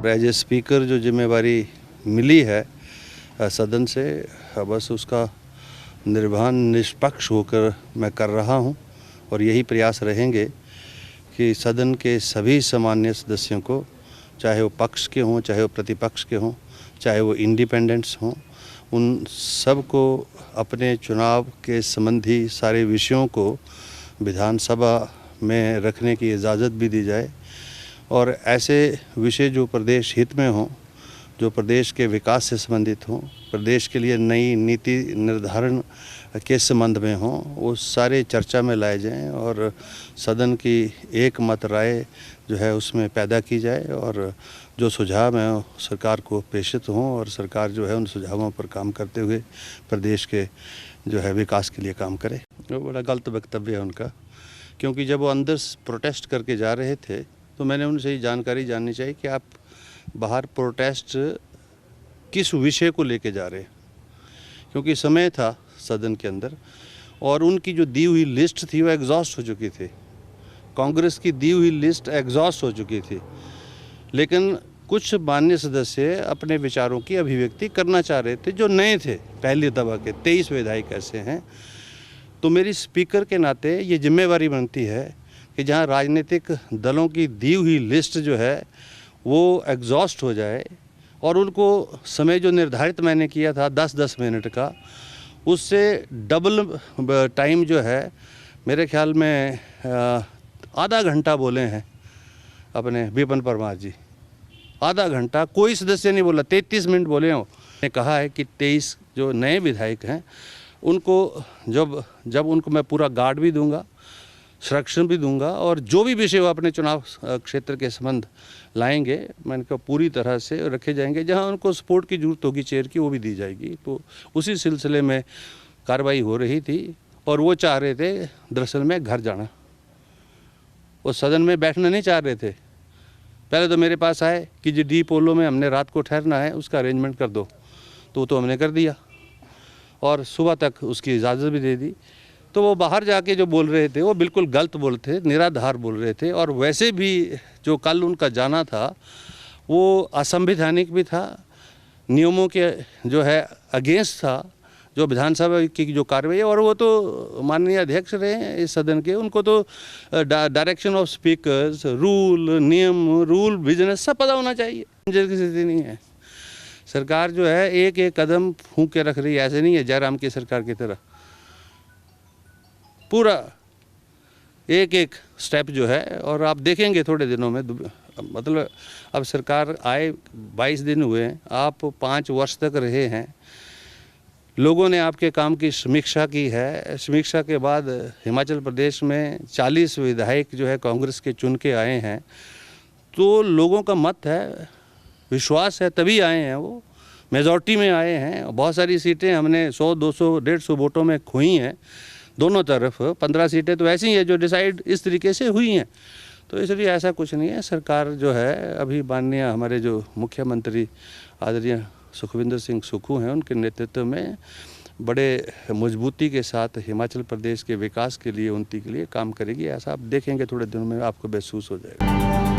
और as a speaker जो जिम्मेवारी मिली है सदन से, बस उसका निर्वहन निष्पक्ष होकर मैं कर रहा हूं और यही प्रयास रहेंगे कि सदन के सभी सामान्य सदस्यों को, चाहे वो पक्ष के हों, चाहे वो प्रतिपक्ष के हों, चाहे वो इंडिपेंडेंट्स हों, उन सब को अपने चुनाव के संबंधी सारे विषयों को विधानसभा में रखने की इजाज़त भी दी जाए और ऐसे विषय जो प्रदेश हित में हों, जो प्रदेश के विकास से संबंधित हों, प्रदेश के लिए नई नीति निर्धारण के संबंध में हों, वो सारे चर्चा में लाए जाएं और सदन की एक मत राय जो है उसमें पैदा की जाए और जो सुझाव हैं सरकार को प्रेषित हों और सरकार जो है उन सुझावों पर काम करते हुए प्रदेश के जो है विकास के लिए काम करे। वो बड़ा गलत वक्तव्य है उनका, क्योंकि जब वो अंदर प्रोटेस्ट करके जा रहे थे तो मैंने उनसे ये जानकारी जाननी चाहिए कि आप बाहर प्रोटेस्ट किस विषय को लेके जा रहे हैं, क्योंकि समय था सदन के अंदर और उनकी जो दी हुई लिस्ट थी वो एग्जॉस्ट हो चुकी थी। कांग्रेस की दी हुई लिस्ट एग्जॉस्ट हो चुकी थी, लेकिन कुछ मान्य सदस्य अपने विचारों की अभिव्यक्ति करना चाह रहे थे जो नए थे। पहले दफा के 23 विधायक ऐसे हैं, तो मेरी स्पीकर के नाते ये जिम्मेवारी बनती है कि जहां राजनीतिक दलों की दी हुई लिस्ट जो है वो एग्जॉस्ट हो जाए और उनको समय जो निर्धारित मैंने किया था 10-10 मिनट का, उससे डबल टाइम जो है मेरे ख्याल में आधा घंटा बोले हैं अपने विपिन परमार जी। आधा घंटा कोई सदस्य नहीं बोला, 33 मिनट बोले हैं। ने कहा है कि 23 जो नए विधायक हैं उनको जब उनको मैं पूरा गार्ड भी दूंगा, संरक्षण भी दूंगा और जो भी विषय वो अपने चुनाव क्षेत्र के संबंध लाएंगे मैं इनको पूरी तरह से रखे जाएंगे। जहां उनको सपोर्ट की जरूरत होगी चेयर की, वो भी दी जाएगी। तो उसी सिलसिले में कार्रवाई हो रही थी और वो चाह रहे थे दरअसल में घर जाना, वो सदन में बैठना नहीं चाह रहे थे। पहले तो मेरे पास आए कि जी डी पोलो में हमने रात को ठहरना है, उसका अरेंजमेंट कर दो, तो हमने कर दिया और सुबह तक उसकी इजाज़त भी दे दी। तो वो बाहर जाके जो बोल रहे थे वो बिल्कुल गलत बोल थे, निराधार बोल रहे थे और वैसे भी जो कल उनका जाना था वो असंवैधानिक भी था, नियमों के जो है अगेंस्ट था जो विधानसभा की जो कार्रवाई है। और वो तो माननीय अध्यक्ष रहे हैं इस सदन के, उनको तो direction of speakers, rule business सब पता होना चाहिए। की स्थिति नहीं है, सरकार जो है एक एक कदम फूंक के रख रही है, ऐसे नहीं है जयराम की सरकार की तरह। पूरा एक एक स्टेप जो है, और आप देखेंगे थोड़े दिनों में, मतलब अब सरकार आए 22 दिन हुए हैं, आप 5 वर्ष तक रहे हैं, लोगों ने आपके काम की समीक्षा की है। समीक्षा के बाद हिमाचल प्रदेश में 40 विधायक जो है कांग्रेस के चुन के आए हैं, तो लोगों का मत है, विश्वास है, तभी आए हैं, वो मेजॉरिटी में आए हैं। बहुत सारी सीटें हमने 100, 200, 150 वोटों में खोई हैं दोनों तरफ। 15 सीटें तो ऐसी हैं जो डिसाइड इस तरीके से हुई हैं। तो इसलिए ऐसा कुछ नहीं है। सरकार जो है अभी माननीय हमारे जो मुख्यमंत्री आदरणीय सुखविंदर सिंह सुक्खू हैं, उनके नेतृत्व में बड़े मजबूती के साथ हिमाचल प्रदेश के विकास के लिए, उन्नति के लिए काम करेगी। ऐसा आप देखेंगे थोड़े दिनों में, आपको महसूस हो जाएगा।